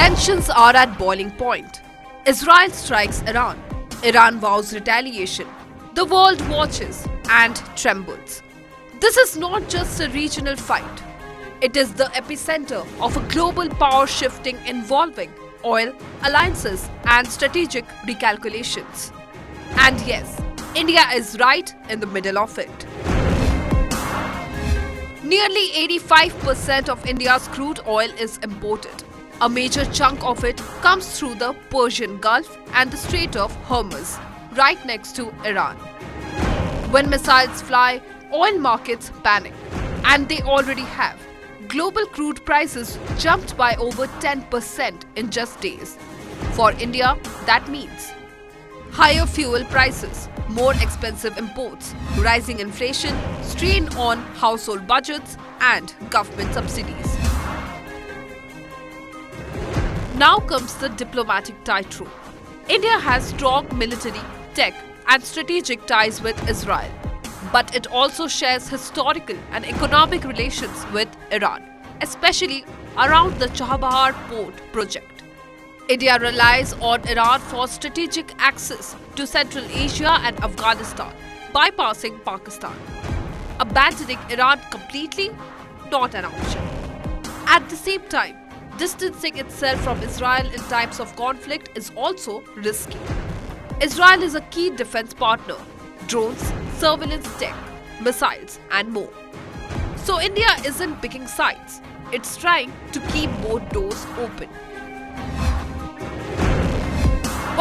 Tensions are at boiling point. Israel strikes Iran. Iran vows retaliation. The world watches and trembles. This is not just a regional fight. It is the epicenter of a global power shifting involving oil, alliances and strategic recalculations. And yes, India is right in the middle of it. Nearly 85% of India's crude oil is imported. A major chunk of it comes through the Persian Gulf and the Strait of Hormuz, right next to Iran. When missiles fly, oil markets panic, and they already have. Global crude prices jumped by over 10% in just days. For India, that means higher fuel prices, more expensive imports, rising inflation, strain on household budgets, and government subsidies. Now comes the diplomatic tightrope. India has strong military, tech, and strategic ties with Israel, but it also shares historical and economic relations with Iran, especially around the Chabahar port project. India relies on Iran for strategic access to Central Asia and Afghanistan, bypassing Pakistan. Abandoning Iran completely? Not an option. At the same time, distancing itself from Israel in times of conflict is also risky. Israel is a key defense partner: drones, surveillance tech, missiles, and more. So India isn't picking sides. It's trying to keep both doors open.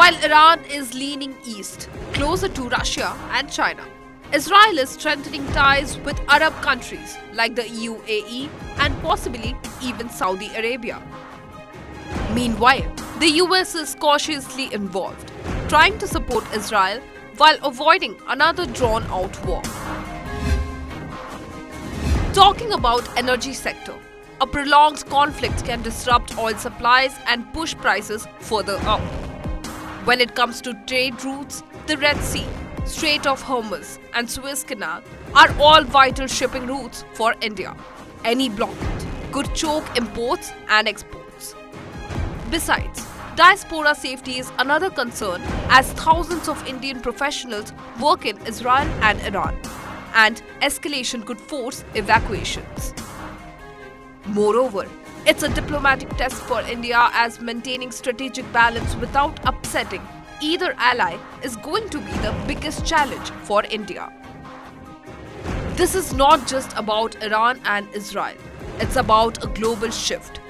While Iran is leaning east, closer to Russia and China, Israel is strengthening ties with Arab countries like the UAE and possibly even Saudi Arabia. Meanwhile, the US is cautiously involved, trying to support Israel while avoiding another drawn-out war. Talking about energy sector, a prolonged conflict can disrupt oil supplies and push prices further up. When it comes to trade routes, the Red Sea, Strait of Hormuz and Suez Canal are all vital shipping routes for India. Any blockage could choke imports and exports. Besides, diaspora safety is another concern as thousands of Indian professionals work in Israel and Iran, and escalation could force evacuations. Moreover, it's a diplomatic test for India as maintaining strategic balance without upsetting either ally is going to be the biggest challenge for India. This is not just about Iran and Israel. It's about a global shift.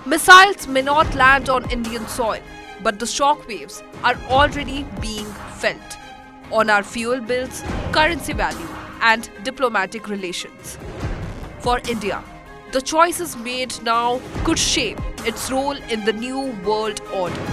Missiles may not land on Indian soil, but the shockwaves are already being felt on our fuel bills, currency value, and diplomatic relations. For India, the choices made now could shape its role in the new world order.